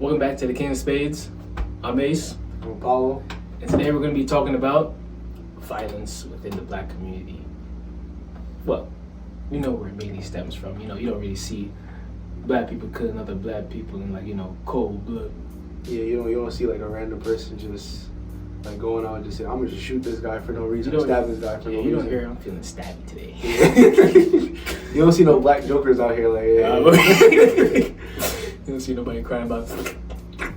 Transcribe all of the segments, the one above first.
Welcome back to the King of Spades. I'm Ace. I'm Apollo. And today we're going to be talking about violence within the black community. Well, we know where it mainly stems from. You know, you don't really see black people killing other black people in, like, you know, cold blood. Yeah, you don't see like a random person just like going out and just saying, I'm gonna just shoot this guy for no reason, stab this guy for no reason. You don't hear I'm feeling stabby today. You don't see no black jokers out here like, you don't see nobody crying about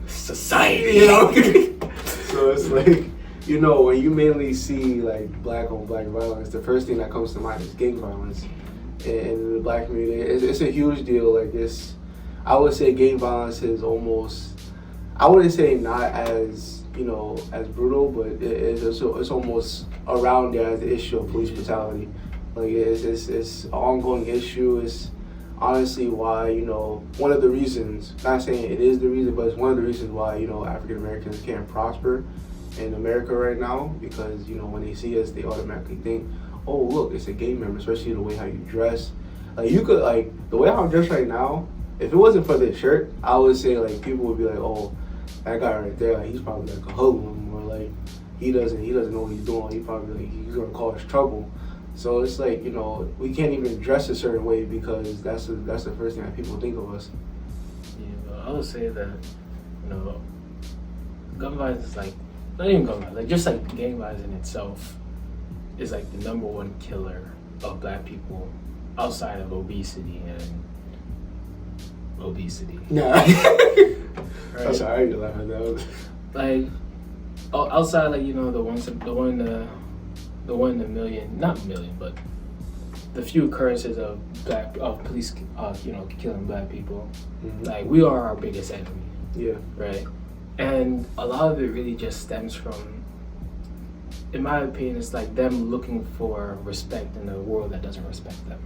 society, you know? So it's like, you know, when you mainly see like black on black violence, the first thing that comes to mind is gang violence. And in the black community, it's a huge deal. Like I would say gang violence is almost, I wouldn't say not as, you know, as brutal, but it's almost around there as the issue of police brutality. Like it's an ongoing issue. It's honestly why, you know, one of the reasons, not saying it is the reason, but it's one of the reasons why, you know, African Americans can't prosper in America right now, because, you know, when they see us, they automatically think, oh, look, it's a gang member, especially the way how you dress. Like, you could, like, the way I'm dressed right now, if it wasn't for this shirt, I would say, like, people would be like, oh, that guy right there, like, he's probably like a hoodlum, or like, he doesn't know what he's doing. He probably, like, he's gonna cause trouble. So it's like, you know, we can't even dress a certain way because that's the first thing that people think of us. Yeah, well, I would say that, you know, gun violence is like, not even gun violence, like just like gang violence in itself is like the number one killer of black people outside of obesity. Nah. Right? I'm sorry, I didn't laugh at that. Like, outside, like, you know, the one in a million, not million, but the few occurrences of police, you know, killing black people. Mm-hmm. Like, we are our biggest enemy. Yeah. Right. And a lot of it really just stems from, in my opinion, it's like them looking for respect in a world that doesn't respect them.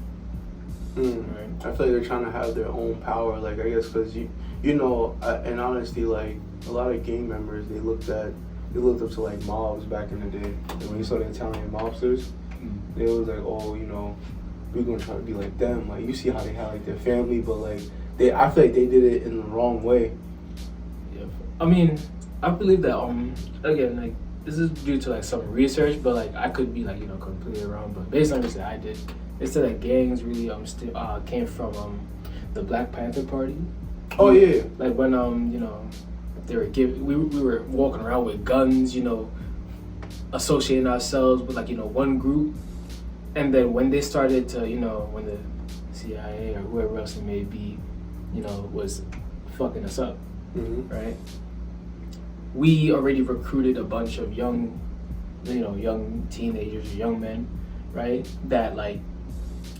Right? I feel like they're trying to have their own power. Like, I guess because you know, in honesty, like a lot of gang members, they looked up to like mobs back in the day. And when you saw the Italian mobsters, they was like, oh, you know, we're gonna try to be like them. Like, you see how they had like their family, but like I feel like they did it in the wrong way. Yeah, I mean, I believe that again, like, this is due to like some research, but like I could be like, you know, completely wrong. But based on this that I did, they said that gangs really came from the Black Panther Party. Oh yeah. Like when you know, they were we were walking around with guns, you know, associating ourselves with, like, you know, one group, and then when they started to, you know, when the CIA or whoever else it may be, you know, was fucking us up, mm-hmm. right? We already recruited a bunch of young teenagers or young men, right? That like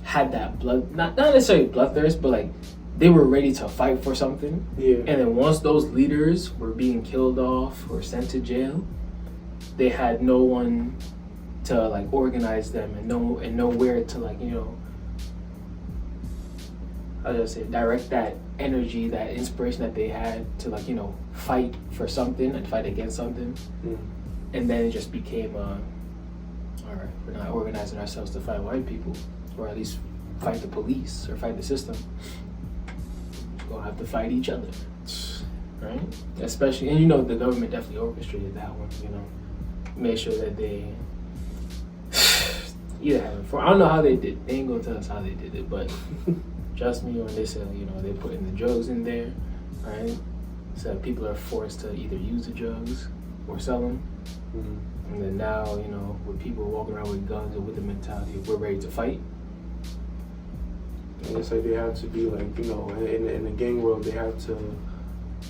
had that blood, not necessarily bloodthirst, but like they were ready to fight for something. Yeah. And then once those leaders were being killed off or sent to jail, they had no one to like organize them and nowhere to, like, you know, how do I say, direct that energy, that inspiration that they had to, like, you know, fight for something and fight against something. And then it just became all right, we're not organizing ourselves to fight white people, or at least fight the police or fight the system. We'll have to fight each other, right? Especially, and you know, the government definitely orchestrated that one, you know, made sure that they either have it. I don't know how they did. They ain't gonna tell us how they did it, but trust me when they say, you know, they putting the drugs in there, right? So people are forced to either use the drugs or sell them. Mm-hmm. And then now, you know, with people walking around with guns and with the mentality of we're ready to fight. And it's like they have to be like, you know, in the gang world, they have to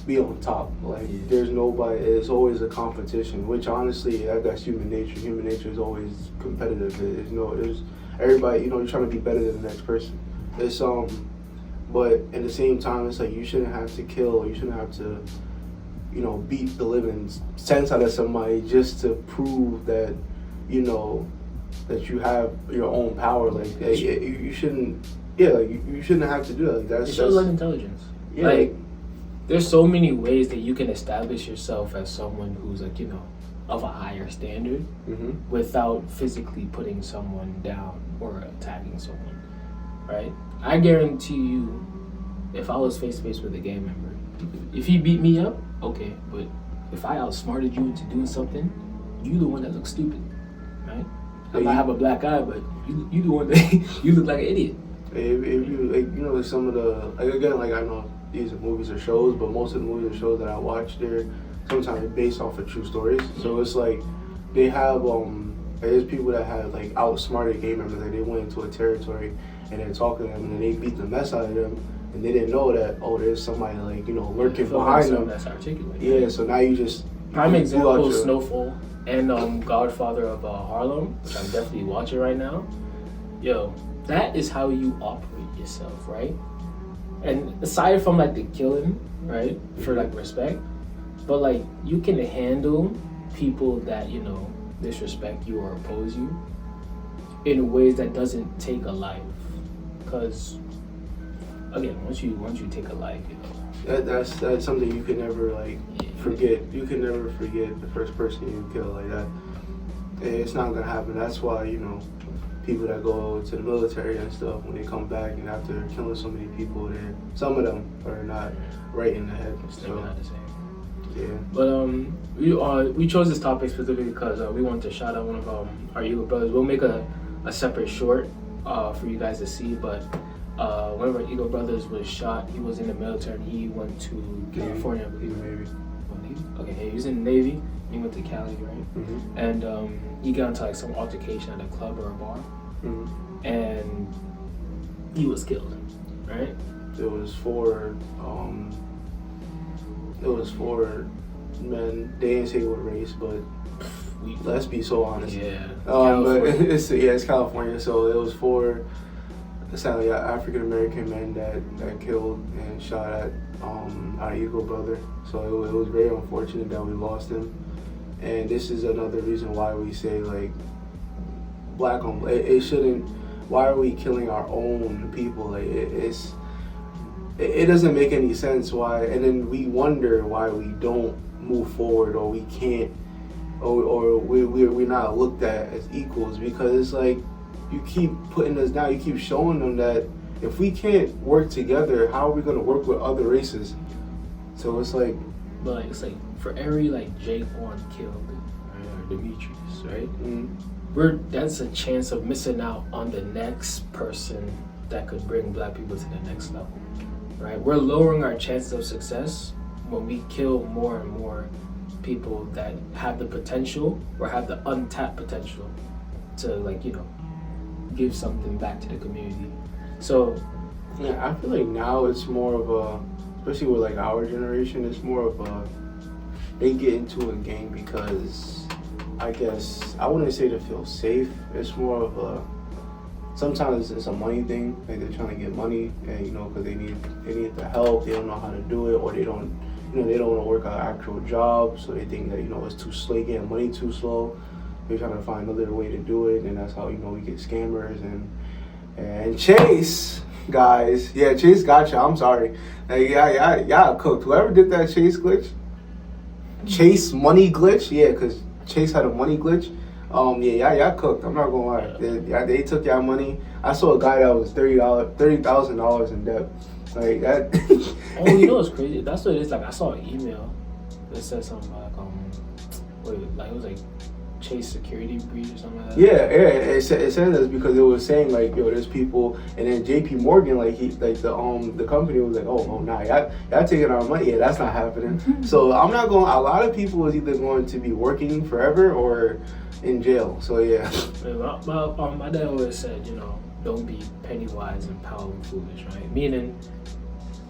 be on top. Like, yeah. There's nobody, it's always a competition, which honestly, that's human nature. Human nature is always competitive. There's everybody, you know, you're trying to be better than the next person. It's, but at the same time, it's like you shouldn't have to kill, or you shouldn't have to, you know, beat the living sense out of somebody just to prove that, you know, that you have your own power. Like, you shouldn't. Yeah, like you shouldn't have to do that. Like, it shows like intelligence. Yeah. Like, there's so many ways that you can establish yourself as someone who's, like, you know, of a higher standard, mm-hmm. without physically putting someone down or attacking someone, right? I guarantee you, if I was face to face with a gang member if he beat me up, okay, but if I outsmarted you into doing something, you the one that looks stupid, right? I might have a black eye, but you the one that you look like an idiot. If you like, you know, some of the like again, like I know these are movies or shows, but most of the movies or shows that I watch, they're sometimes based off of true stories. So it's like they have there's people that have like outsmarted game members. Like they went into a territory and they're talking to them and then they beat the mess out of them. And they didn't know that, there's somebody like, lurking behind them. That's articulate. Yeah, so now you just... Prime example, Snowfall and Godfather of Harlem, which I'm definitely watching right now. Yo, that is how you operate yourself, right? And aside from like the killing, right, for like respect, but like you can handle people that, disrespect you or oppose you in ways that doesn't take a life. Because... again, once you take a life, that's something you can never forget. You can never forget the first person you kill like that. It's not gonna happen. That's why people that go to the military and stuff, when they come back and after killing so many people, some of them are not right in the head. So not the same. Yeah. But we chose this topic specifically because we wanted to shout out one of our Eagle brothers. We'll make a separate short for you guys to see, but. One of our Eagle brothers was shot. He was in the military and he went to California, I believe. Navy. Okay, he was in the Navy. He went to Cali, right? Mm-hmm. And he got into like some altercation at a club or a bar, and he was killed, right? It was four men. They didn't say what race, but let's be so honest. Yeah. But it's California, so it was four. Sadly, African American men that killed and shot at our Eagle brother. So it was very unfortunate that we lost him. And this is another reason why we say like black on it shouldn't. Why are we killing our own people? Like it doesn't make any sense. Why? And then we wonder why we don't move forward or we can't or we're not looked at as equals, because it's like. You keep putting us down. You keep showing them that if we can't work together, how are we going to work with other races? So it's like... But it's like, for every Jake one killed, right, or Demetrius, right? Mm-hmm. That's a chance of missing out on the next person that could bring black people to the next level, right? We're lowering our chances of success when we kill more and more people that have the potential or have the untapped potential to, give something back to the community. So yeah, I feel like now it's more of a, especially with our generation, it's more of a, they get into a gang because I guess I wouldn't say to feel safe. It's more of a, sometimes it's a money thing. Like they're trying to get money, and because they need the help. They don't know how to do it, or they don't want to work an actual job, so they think that it's too slow, getting money too slow. They're trying to find another way to do it, and that's how we get scammers and Chase guys. Yeah, Chase got you. I'm sorry. Y'all cooked. Whoever did that Chase glitch, Chase money glitch. Yeah, because Chase had a money glitch. Y'all cooked. I'm not gonna lie. They took y'all money. I saw a guy that was $30,000 in debt. Like that. It's crazy. That's what it is. I saw an email that said something it was Chase security breach or something like that. Yeah, it said this because it was saying there's people, and then JP Morgan the company was like, oh nah, y'all taking our money. Yeah, that's not happening. So I'm not going. A lot of people is either going to be working forever or in jail. So yeah. My dad always said, don't be penny wise and pound foolish, right? Meaning,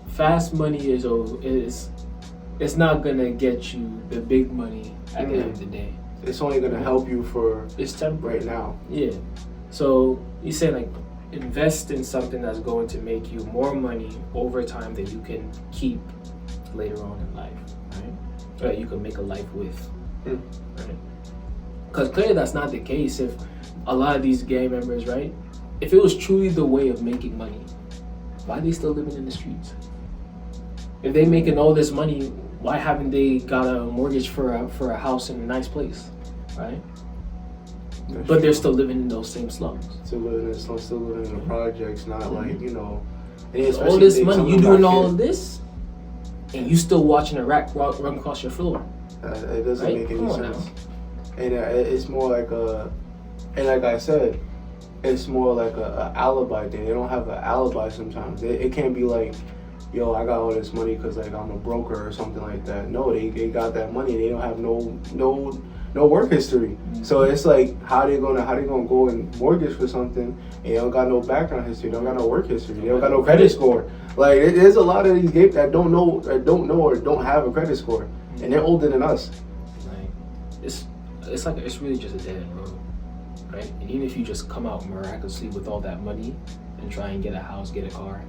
fast money it's not gonna get you the big money at the end of the day. It's only gonna help you for it's temporary right now. Yeah. So you say invest in something that's going to make you more money over time that you can keep later on in life, right? Or that you can make a life with, right? Because clearly that's not the case. If a lot of these gang members, right? If it was truly the way of making money, why are they still living in the streets? If they making all this money, why haven't they got a mortgage for a house in a nice place, right? But they're still living in those same slums. Still living in the projects, not all and this money, you doing all of this, and you still watching a rat run across your floor. It doesn't Right? make any Come on sense. now. And it's more like and like I said, it's more like a alibi thing. They don't have an alibi sometimes. It can't be like, yo, I got all this money because like I'm a broker or something like that. No, they got that money. They don't have no work history. Mm-hmm. So it's like how they gonna go and mortgage for something and they don't got no background history. They don't got no work history. They don't got no credit score. Like there's a lot of these games that don't know or don't have a credit score, and they're older than us. Like it's really just a dead end road, right? And even if you just come out miraculously with all that money and try and get a house, get a car,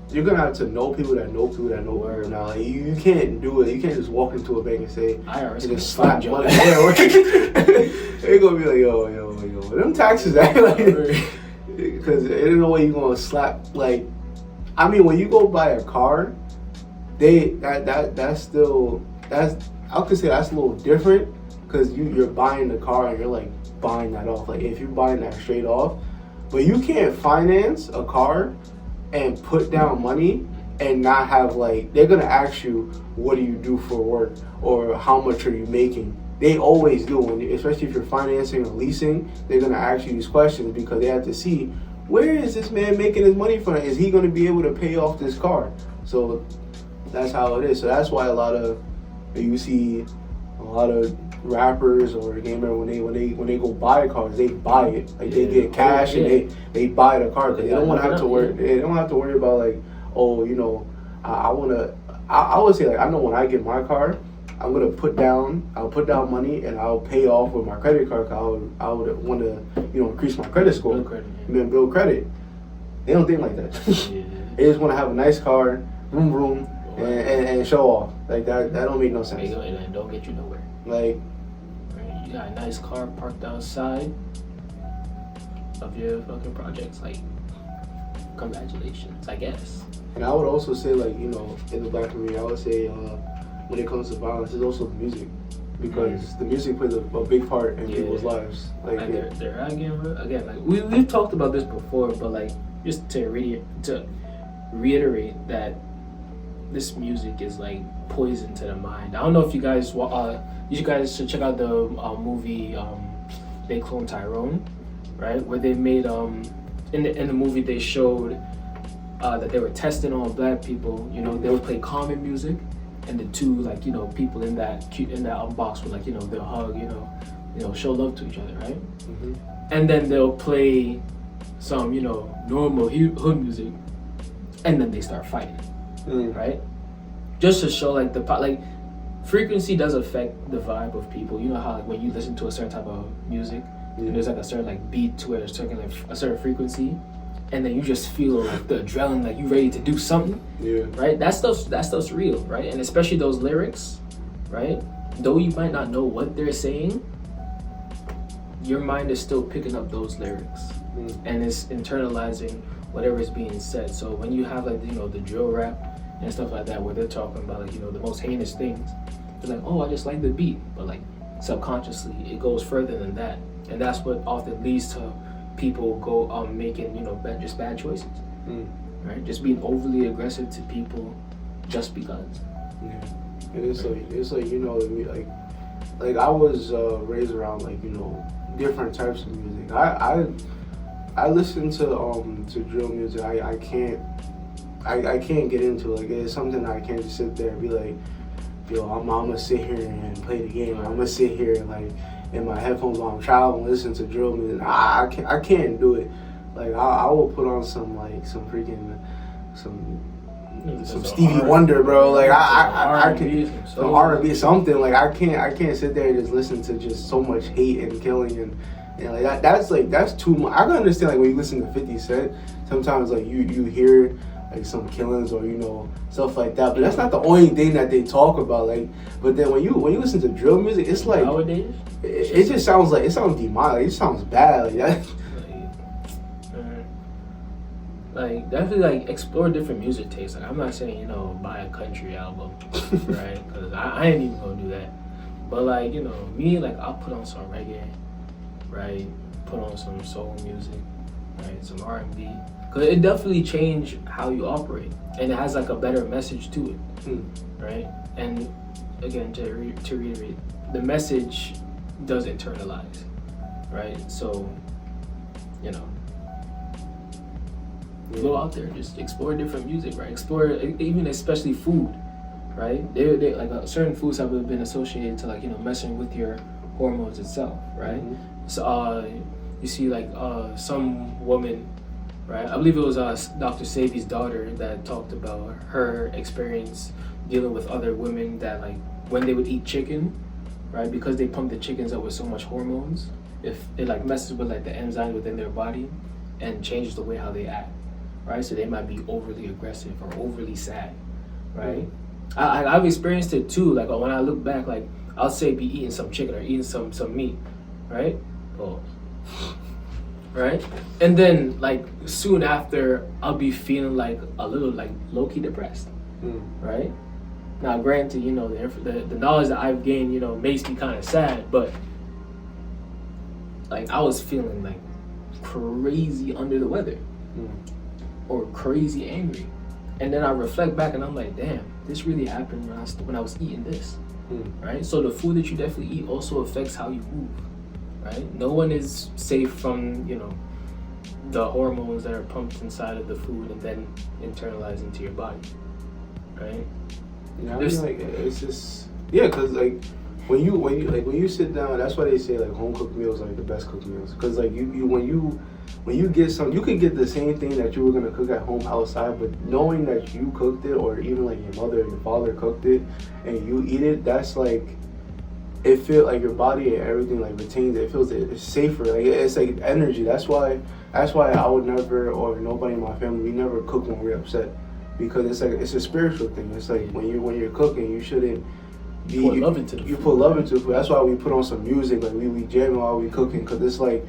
you're gonna have to know people that know people that know people. Now, like, you can't do it. You can't just walk into a bank and say, IRS and gonna just slap slap money. you. They're gonna be like, yo, them taxes act like, because there's no way you're gonna slap. Like, I mean, when you go buy a car, that's I could say that's a little different because you're buying the car and you're like buying that off. Like if you're buying that straight off, but you can't finance a car and put down money and not have like, they're gonna ask you, what do you do for work or how much are you making? They always do, especially if you're financing or leasing, they're gonna ask you these questions because they have to see, where is this man making his money from? Is he gonna be able to pay off this car? So that's how it is. So that's why you see a lot of rappers or gamer when they go buy cars, they buy it. Like they get cash and they buy the car because they don't want to have to worry. They don't have to worry about like, oh, you know, I would say like, I know when I get my car, I'll put down money and I'll pay off with my credit card. I would want to, you know, increase my credit score, build credit. They don't think like that. They just want to have a nice car, vroom, and show off. Like that don't make no sense. And don't get you nowhere. Like, you got a nice car parked outside of your fucking projects. Like, congratulations, I guess. And I would also say, like, you know, in the black community, I would say when it comes to violence, it's also music, because the music plays a big part in people's lives. Like they're again, like we've talked about this before, but like just to reiterate that this music is like poison to the mind. I don't know if you guys should check out the movie They Clone Tyrone, right? Where they made in the movie they showed that they were testing on black people. You know, they would play calming music, and the two, like, you know, people in that box would, like, you know, they'll hug, you know, show love to each other, right? Mm-hmm. And then they'll play some, you know, normal hood music, and then they start fighting, right? Just to show like frequency does affect the vibe of people. You know how like when you listen to a certain type of music, and there's like a certain like beat to it, a certain frequency, and then you just feel like the adrenaline, like you ready to do something. Yeah. Right? That stuff's real, right? And especially those lyrics, right? Though you might not know what they're saying, your mind is still picking up those lyrics, and it's internalizing whatever is being said. So when you have like, you know, the drill rap and stuff like that, where they're talking about like, you know, the most heinous things, they're like, oh, I just like the beat, but like subconsciously it goes further than that, and that's what often leads to people making, you know, bad choices, right? Just being overly aggressive to people just because. Yeah, and it's like you know, like I was raised around like, you know, different types of music. I listen to drill music. I can't get into it. Like, it's something I can't just sit there and be like, yo, I'm gonna sit here and play the game. I'm gonna sit here and like in my headphones while I'm traveling, listen to drill music. I can't do it. Like I will put on some Stevie Wonder, bro. Like I can some R&B, something. Like I can't sit there and just listen to just so much hate and killing and like that's too much. I can understand like when you listen to 50 Cent, sometimes like you hear like some killings or, you know, stuff like that, but that's not the only thing that they talk about. Like, but then when you listen to drill music, it's like nowadays it just sounds demonic. It just sounds bad. Like that. Like definitely like explore different music tastes. Like I'm not saying, you know, buy a country album, right? Because I ain't even gonna do that. But like, you know, me, like I'll put on some reggae, right? Put on some soul music, right? Some R&B, because it definitely changed how you operate, and it has like a better message to it, right? And again, to reiterate, the message does internalize, right? So, you know, go out there, just explore different music, right? Explore even especially food, right? They like certain foods have been associated to like, you know, messing with your hormones itself, right? So you see like some woman, right? I believe it was Dr. Sabi's daughter that talked about her experience dealing with other women that like when they would eat chicken, right? Because they pump the chickens up with so much hormones, if it like messes with like the enzymes within their body and changes the way how they act, right? So they might be overly aggressive or overly sad, right? I've experienced it too. Like when I look back, like I'll say be eating some chicken or eating some meat, right? Oh. Right? And then like soon after I'll be feeling like a little like low-key depressed, right? Now granted, you know, the knowledge that I've gained, you know, makes me kind of sad, but like I was feeling like crazy under the weather or crazy angry. And then I reflect back and I'm like, damn, this really happened when I was eating this, right? So the food that you definitely eat also affects how you move, right? No one is safe from, you know, the hormones that are pumped inside of the food and then internalized into your body, right? Yeah, I mean, like it's just because like when you sit down, that's why they say like home cooked meals are like the best cooked meals, because like when you get some, you could get the same thing that you were gonna cook at home outside, but knowing that you cooked it, or even like your mother or your father cooked it and you eat it, that's like, it feels like your body and everything like retains it. It feels it's safer. Like it's like energy. That's why I would never, or nobody in my family, we never cook when we're upset, because it's like it's a spiritual thing. It's like when you're cooking, you shouldn't be you put love into the food. That's why we put on some music, like we jam while we cooking, because it's like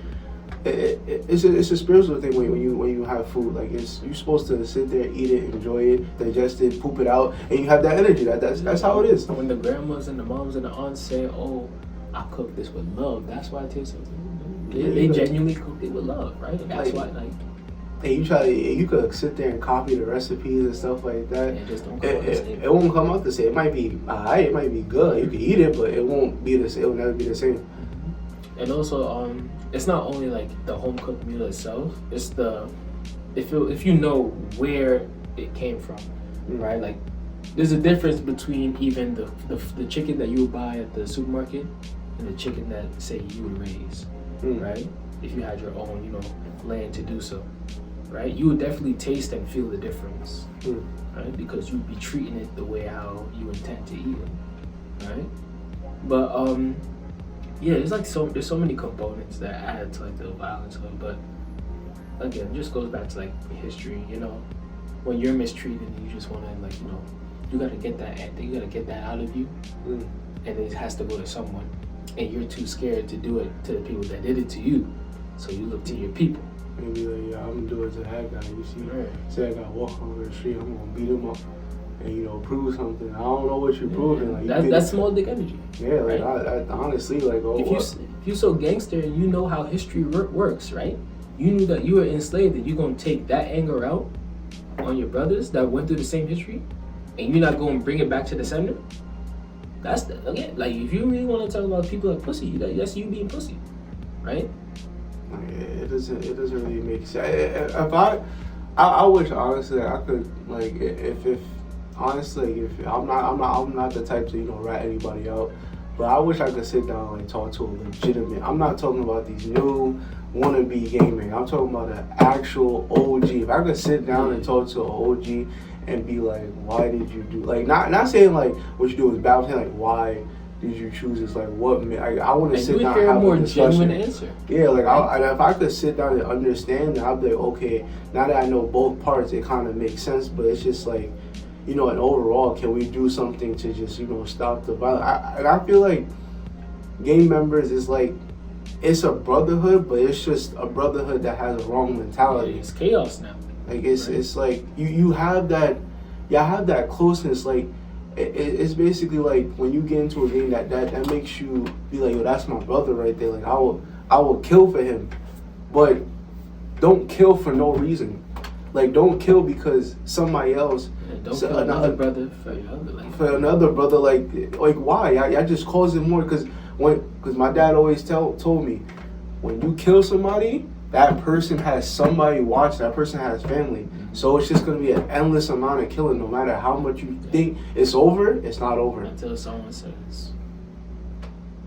it's a spiritual thing when you have food. Like you're supposed to sit there, eat it, enjoy it, digest it, poop it out, and you have that energy. That's how it is. When the grandmas and the moms and the aunts say, "Oh, I cook this with love," that's why it tastes so good. They genuinely cooked it with love, right? And that's why like. And you could sit there and copy the recipes and stuff like that. It just don't come out the same. It won't come out the same. It might be alright, it might be good. You can eat it, but it won't be the same. It will never be the same. And also, it's not only like the home cooked meal itself. It's if you know where it came from, right? Like, there's a difference between even the chicken that you would buy at the supermarket and the chicken that say you would raise, right? If you had your own, you know, land to do so, right? You would definitely taste and feel the difference, right? Because you'd be treating it the way how you intend to eat it, right? But yeah, there's so many components that add to like the violence of it. But again, it just goes back to like history, you know, when you're mistreated and you just want to like, you know, you gotta get that out of you, and it has to go to someone, and you're too scared to do it to the people that did it to you, so you look to your people. Maybe like, yeah, I'm gonna do it to that guy. You see, say I gotta walk over the street, I'm gonna beat him up, and you know, prove something. I don't know what you're proving. Like that's small dick energy. Yeah, like right? I honestly, like, if you're so gangster and you know how history works, right? You knew that you were enslaved, and you're gonna take that anger out on your brothers that went through the same history, and you're not gonna bring it back to the sender. That's again, like if you really want to talk about people like pussy, that's you being pussy, right? It doesn't really make sense. If I wish honestly I could, like, if honestly, if I'm not the type to, you know, rat anybody out, but I wish I could sit down and like talk to a legitimate. I'm not talking about these new wannabe gaming. I'm talking about an actual OG. If I could sit down and talk to an OG and be like, why did you do, like, not saying like what you do is bad, I'm saying like, why did you choose this? Like, what? I want to sit down and have a more genuine answer. Yeah, like if I could sit down and understand, then I'd be like, okay, now that I know both parts, it kind of makes sense. But it's just like, you know, and overall, can we do something to just, you know, stop the violence? I feel like gang members is like, it's a brotherhood, but it's just a brotherhood that has a wrong mentality. Yeah, it's chaos now. Like it's like you have that closeness. Like it's basically like when you get into a game that makes you be like, yo, that's my brother right there. Like I will kill for him. But don't kill for no reason. Like, don't kill because somebody else. And don't kill another brother for your other life. For another brother, like why? I just cause it more because my dad always told me, when you kill somebody, that person has somebody watch. That person has family. Mm-hmm. So it's just gonna be an endless amount of killing. No matter how much you think it's over, it's not over until someone says,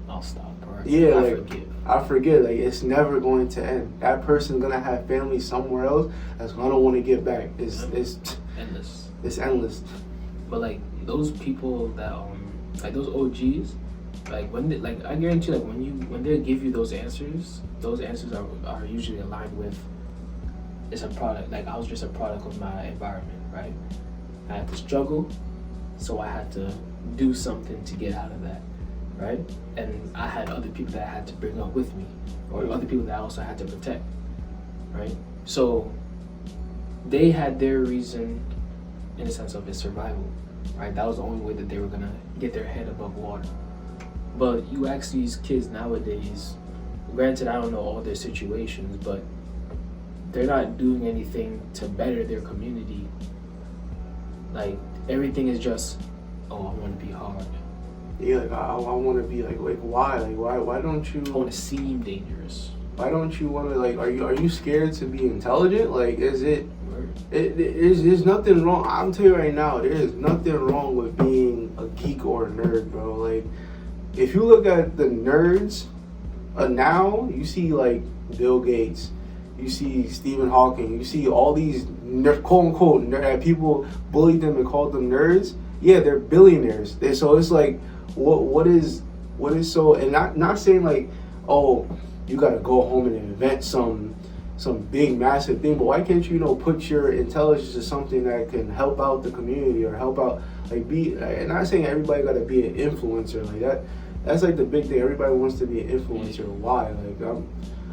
"I'll stop." Or yeah, I forget. Like, it's never going to end. That person's gonna have family somewhere else that's gonna want to get back. It's endless. It's endless. But like those people that like those OGs, like when I guarantee, like when they give you those answers are usually aligned with, it's a product. Like, I was just a product of my environment, right? I had to struggle, so I had to do something to get out of that, right? And I had other people that I had to bring up with me, or other people that I also had to protect, right? So they had their reason in the sense of its survival, right? That was the only way that they were gonna get their head above water. But you ask these kids nowadays, granted I don't know all their situations, but they're not doing anything to better their community. Like, everything is just, oh, I want to be hard. Yeah, like, I want to be like why? Like, why don't you? I want to seem dangerous. Why don't you want to, like, are you scared to be intelligent? Like, is it? There's nothing wrong. I'm telling you right now, there is nothing wrong with being a geek or a nerd, bro. Like, if you look at the nerds now, you see like Bill Gates, you see Stephen Hawking, you see all these quote unquote nerd, people bullied them and called them nerds. Yeah, they're billionaires. So it's like, what is so? And not saying like, oh, you got to go home and invent some big massive thing, but why can't you put your intelligence to something that can help out the community or help out, like, be, and not saying everybody got to be an influencer like that. That's like the big thing. Everybody wants to be an influencer. Why? Like,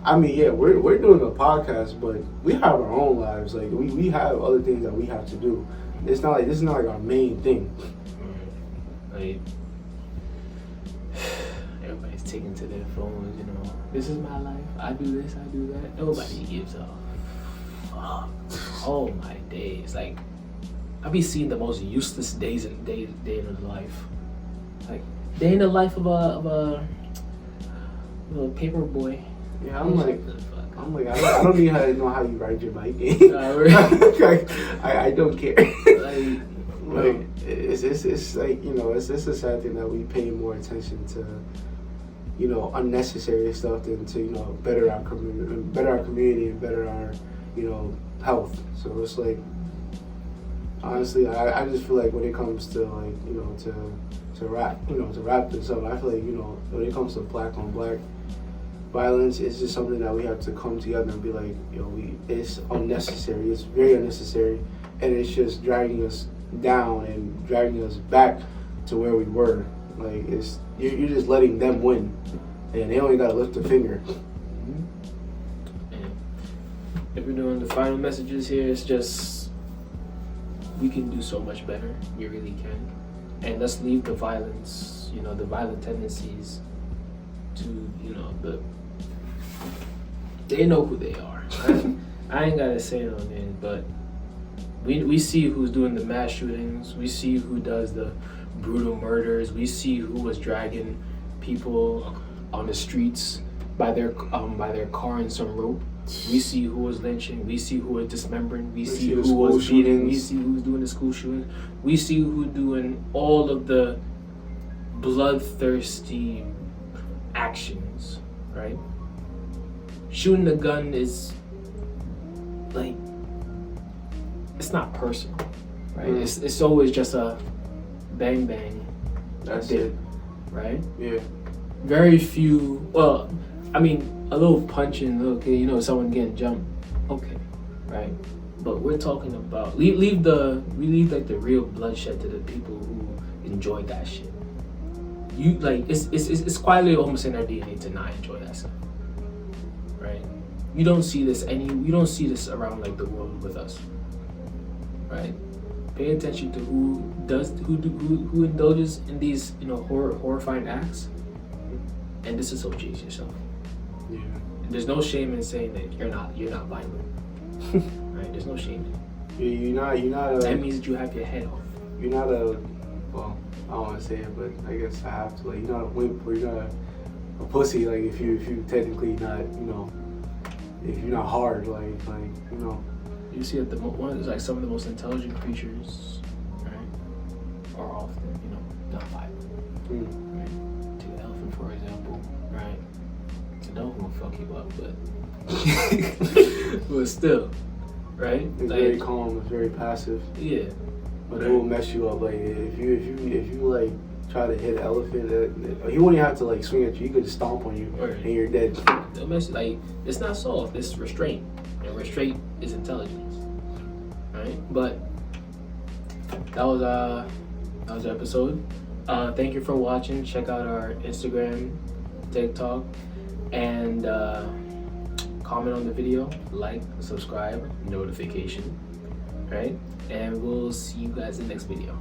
I mean, yeah, we're doing a podcast, but we have our own lives. Like, we have other things that we have to do. It's not like, this is not like our main thing. Like, everybody's taking to their phones, this is my life, I do this, I do that. Nobody gives a fuck. Oh my days. Like, I be seeing the most useless day in the life. Like, day in the life of a paper boy. Yeah, I'm like, I don't even know how you ride your bike. I don't care. Like, it's like, it's a sad thing that we pay more attention to, unnecessary stuff than to, better our community and better our, health. So it's like, honestly, I just feel like when it comes to, like, to wrap this up, I feel like, when it comes to black on black violence, it's just something that we have to come together and be like, it's unnecessary. It's very unnecessary, and it's just dragging us down and dragging us back to where we were. Like, you're just letting them win, and they only gotta lift a finger. And if we're doing the final messages here, it's just, we can do so much better. We really can. And let's leave the violence, the violent tendencies to, they know who they are. I ain't gotta say it on there, but we see who's doing the mass shootings. We see who does the brutal murders. We see who was dragging people on the streets by their car in some rope. We see who was lynching. We see who was dismembering. We see who was beating. We see who's doing the school shooting. We see who's doing all of the bloodthirsty actions, right? Shooting the gun is like, it's not personal, right? It's always just a bang bang. That's it, right? Yeah. Very few. Well, I mean, a little punching, okay, someone getting jumped, okay, right? But we're talking about we leave like the real bloodshed to the people who enjoy that shit. You like it's quietly almost in their DNA to not enjoy that stuff, right? You don't see this around like the world with us, right? Pay attention to who indulges in these horrifying acts, and disassociate yourself. Yeah. there's no shame in saying that you're not violent. Right? There's no shame. You're not That means that you have your head off. You're not well, I don't want to say it, but I guess I have to. Like, you're not a wimp or you're not a pussy. Like, if you technically not, if you're not hard, like. You see that like some of the most intelligent creatures, right, are often, not violent. Right? Take an elephant, for example, right? It's an elephant will fuck you up, but still, right? It's like, very calm. It's very passive. Yeah. But it will mess you up. Like if you like try to hit an elephant, he won't even have to like swing at you. He could just stomp on you, and you're dead. They'll mess like it's not soft. It's restraint, and restraint is intelligence, right? But that was our episode. Thank you for watching. Check out our Instagram, TikTok, and comment on the video, like, subscribe, notification, right? And we'll see you guys in the next video.